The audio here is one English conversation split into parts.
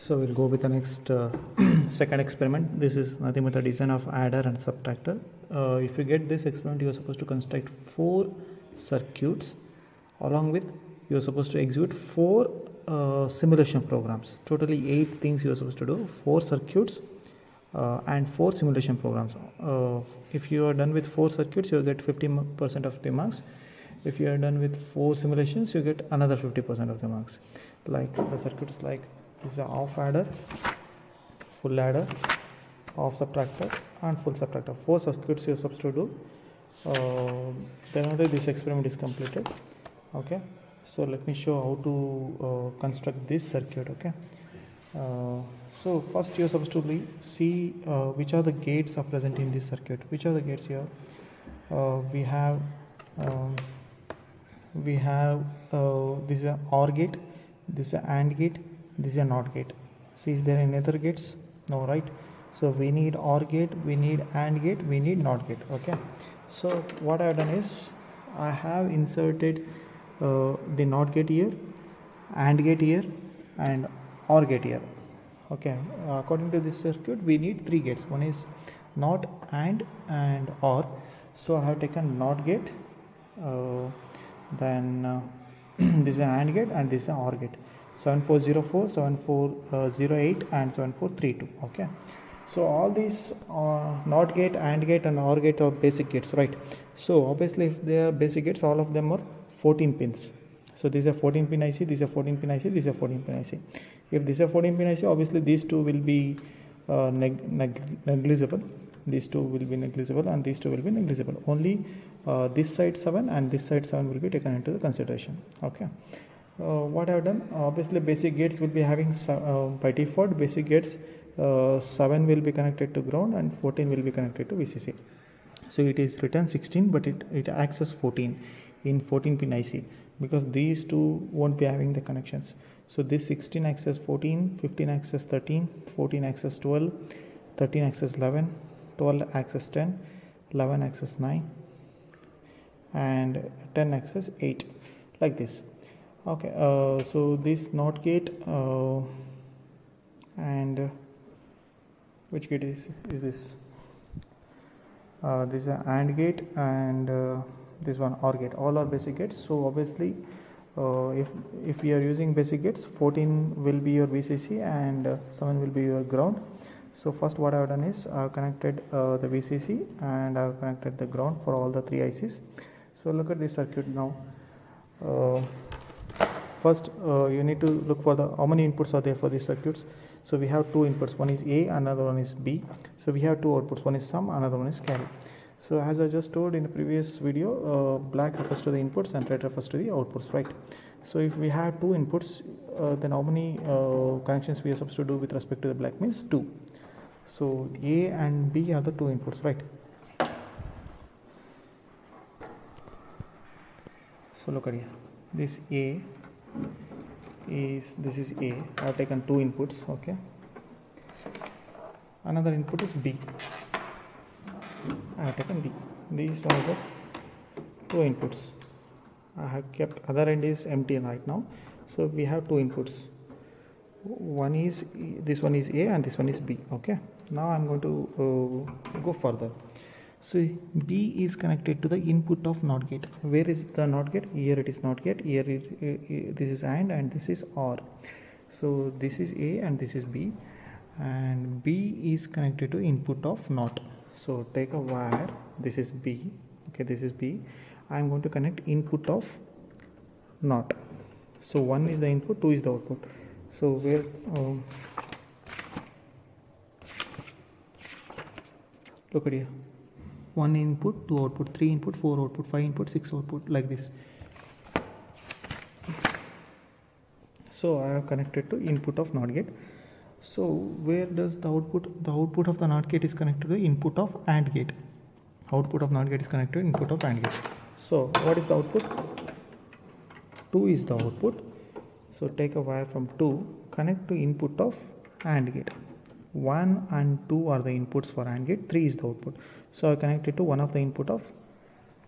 So we'll go with the next second experiment. This is nothing but the design of adder and subtractor. If you get this experiment, you are supposed to construct 4 circuits. Along with, you are supposed to execute 4 simulation programs. Totally 8 things you are supposed to do. 4 circuits and 4 simulation programs. If you are done with 4 circuits, you will get 50% of the marks. If you are done with 4 simulations, you get another 50% of the marks. Like the circuits like this is a off adder, full adder, off subtractor and full subtractor. 4 circuits you are supposed to do. Then only this experiment is completed. Okay, so let me show how to construct this circuit. Okay, so first you are supposed to see which are the gates are present in this circuit. Which are the gates here? We have this is an OR gate, this is an AND gate, this is a NOT gate. See, is there any other gates? No, right? So we need OR gate, we need AND gate, we need NOT gate. Okay, so what I have done is I have inserted the NOT gate here, AND gate here and OR gate here. Okay, according to this circuit we need 3 gates. One is NOT, AND and OR. So I have taken NOT gate, then this is an AND gate and this is an OR gate. 7404, 7408 and 7432. Okay, so all these NOT gate, AND gate and OR gate are basic gates, right? So obviously if they are basic gates, all of them are 14 pins. So this is a 14 pin IC, this is a 14 pin IC, this is a 14 pin IC. If this is a 14 pin IC, obviously these two will be negligible. These two will be negligible and these two will be negligible. Only this side 7 and this side 7 will be taken into the consideration. Okay, what I have done, obviously basic gates will be having by default basic gates 7 will be connected to ground and 14 will be connected to VCC. So it is written 16 but it acts as 14 in 14 pin IC because these two won't be having the connections. So this 16 acts as 14, 15 acts as 13, 14 acts as 12, 13 acts as 11, 12 acts as 10, 11 acts as 9 and 10 acts as 8, like this. Okay, so this NOT gate and which gate is this? This is an AND gate and this one OR gate. All are basic gates. So obviously if you are using basic gates, 14 will be your VCC and 7 will be your ground. So first what I have done is I have connected the VCC and I have connected the ground for all the 3 ICs. So look at this circuit now. First you need to look for the how many inputs are there for these circuits. So we have 2 inputs, one is A, another one is B. So we have 2 outputs, one is sum, another one is carry. So as I just told in the previous video, black refers to the inputs and red refers to the outputs, right? So if we have 2 inputs, then how many connections we are supposed to do with respect to the black means 2. So A and B are the 2 inputs, right? So look at here, this A is, this is A. I have taken 2 inputs. Okay, another input is B. I have taken B. These are the 2 inputs. I have kept other end is empty right now. So we have 2 inputs. One is, this one is A and this one is B. Okay, now I am going to go further. So B is connected to the input of NOT gate. Where is the NOT gate? Here it is NOT gate. Here this is and this is OR. So this is A and this is B, and B is connected to input of NOT. So take a wire. This is B. Okay, this is B. I am going to connect input of NOT. So 1 is the input, 2 is the output. So where look at here. 1 input, 2 output, 3 input, 4 output, 5 input, 6 output, like this. So I have connected to input of NOT gate. So where does the output of the NOT gate is connected to the input of AND gate. Output of NOT gate is connected to input of AND gate. So what is the output? 2 is the output. So take a wire from 2, connect to input of AND gate. 1 and 2 are the inputs for AND gate, 3 is the output. So I connected to one of the input of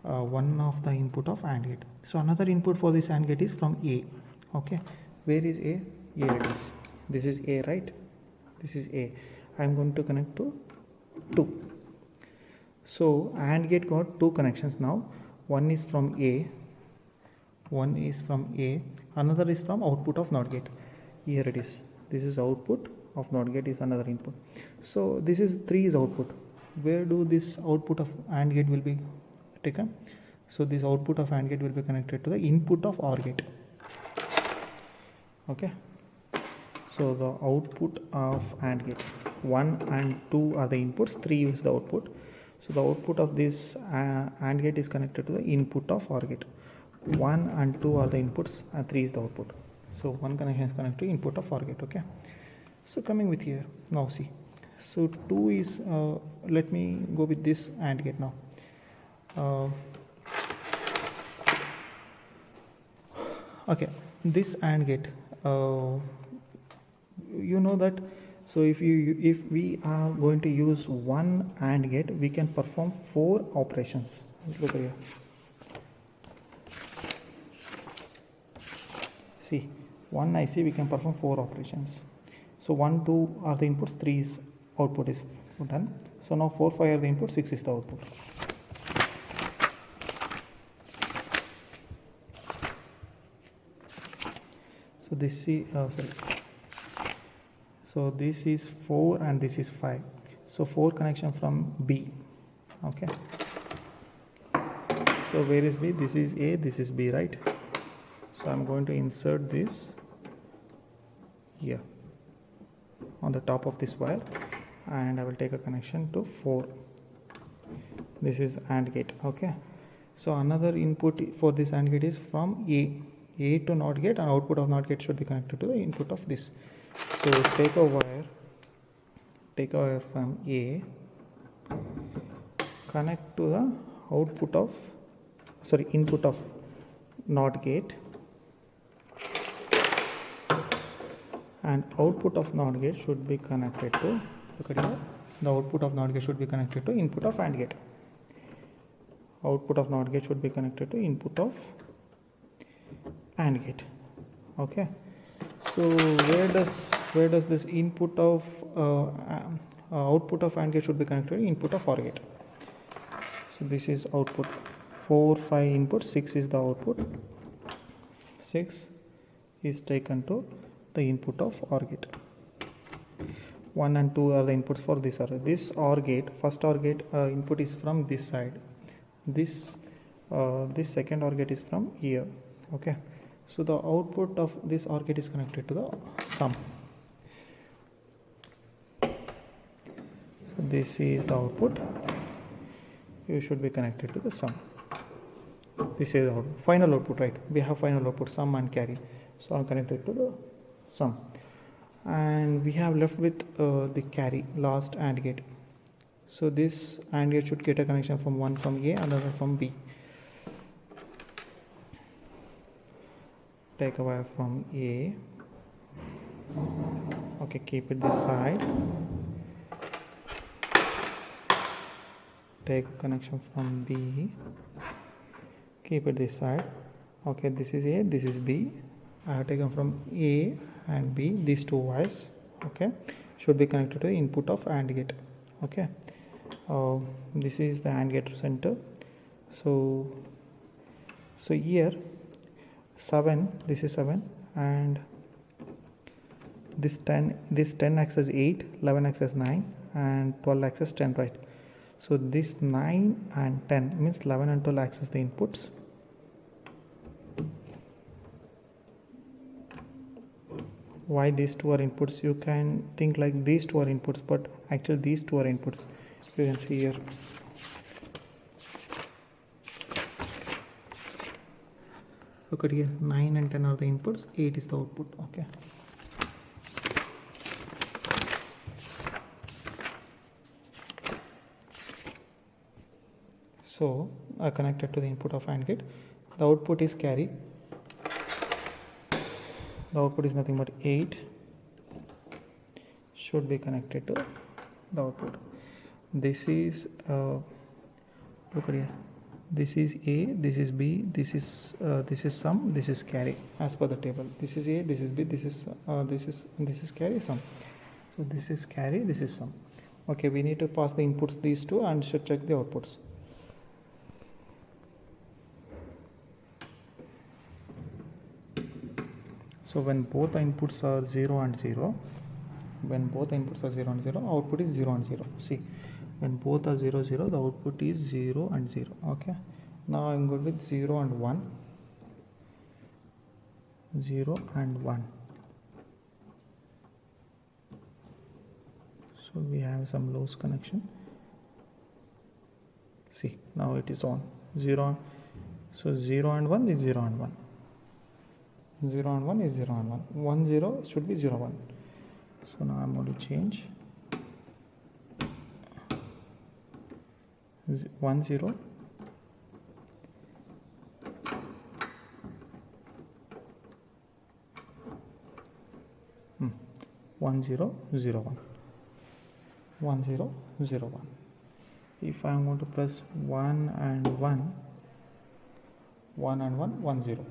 AND gate. So another input for this AND gate is from A. Okay, where is A? Here it is. This is A, right? This is A. I am going to connect to 2. So AND gate got 2 connections now. One is from A, another is from output of NOT gate. Here it is. This is output of NOT gate, is another input. So this is 3 is output. Where do this output of AND gate will be taken? So this output of AND gate will be connected to the input of OR gate. Okay. So the output of AND gate, 1 and 2 are the inputs, 3 is the output. So the output of this AND gate is connected to the input of OR gate. 1 and 2 are the inputs and 3 is the output. So one connection is connected to input of OR gate. Okay. So coming with here, now see. So 2 is, let me go with this AND gate now. Okay, this AND gate, you know that, so if we are going to use one AND gate, we can perform 4 operations. Look here. See, one IC we can perform 4 operations. So 1, 2 are the inputs, 3 is output is done. So now 4, 5 are the input, 6 is the output. So this is so this is 4 and this is 5. So 4 connection from B. Okay. So where is B? This is A, this is B, right? So I'm going to insert this here on the top of this wire, and I will take a connection to 4. This is AND gate. Okay. So another input for this AND gate is from A to NOT gate, and output of NOT gate should be connected to the input of this. So take a wire from A, connect to the input of NOT gate, and output of NOT gate should be connected to, look at here, the output of NOT gate should be connected to input of AND gate. Output of NOT gate should be connected to input of AND gate. Okay. So where does this input of output of AND gate should be connected to input of OR gate? So this is output. 4, 5 input, 6 is the output. 6 is taken to the input of OR gate. 1 and 2 are the inputs for this OR. This OR gate, first OR gate input is from this side. This second OR gate is from here. Okay. So the output of this OR gate is connected to the sum. So this is the output. You should be connected to the sum. This is the final output, right? We have final output, sum and carry. So I'm connected to the sum. And we have left with the carry, last AND gate. So this AND gate should get a connection from one from A, another from B. Take a wire from A. Okay, keep it this side. Take a connection from B. Keep it this side. Okay, this is A, this is B. I have taken from A and B, these 2 wires. Okay, should be connected to the input of AND gate. Okay, this is the AND gate center. So here 7, this is 7, and this 10 acts as 8, 11 acts as 9, and 12 acts as 10, right? So this 9 and 10 means 11 and 12 acts as the inputs. Why these 2 are inputs? You can think like these 2 are inputs, but actually these 2 are inputs. You can see here. Look at here, 9 and 10 are the inputs, 8 is the output. Okay. So I connected to the input of AND gate. The output is carry. The output is nothing but 8. Should be connected to the output. This is look at here. This is A, this is B, this is sum, this is carry as per the table. This is A, this is B, this is carry, sum. So this is carry, this is sum. Okay, we need to pass the inputs these two and should check the outputs. So when both inputs are 0 and 0, output is 0 and 0. See, when both are 0, 0, the output is 0 and 0. Okay, now I'm good with 0 and 1. 0 and 1. So we have some loose connection. See, now it is on. 0. So 0 and 1 is 0 and 1. 0 and 1 is 0 and 1. 1 0 should be 0 1. So now I'm going to change 1 0. 1 0 0 1. 1 0 0 1. If I am going to press 1 and 1, 1 and 1, 1 0.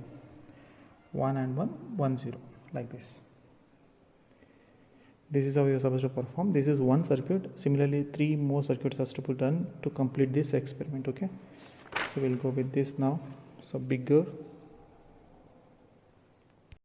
1 and 1, 1 0, like this. This is how you are supposed to perform. This is one circuit. Similarly, 3 more circuits has to be done to complete this experiment. Okay, so we'll go with this now. So bigger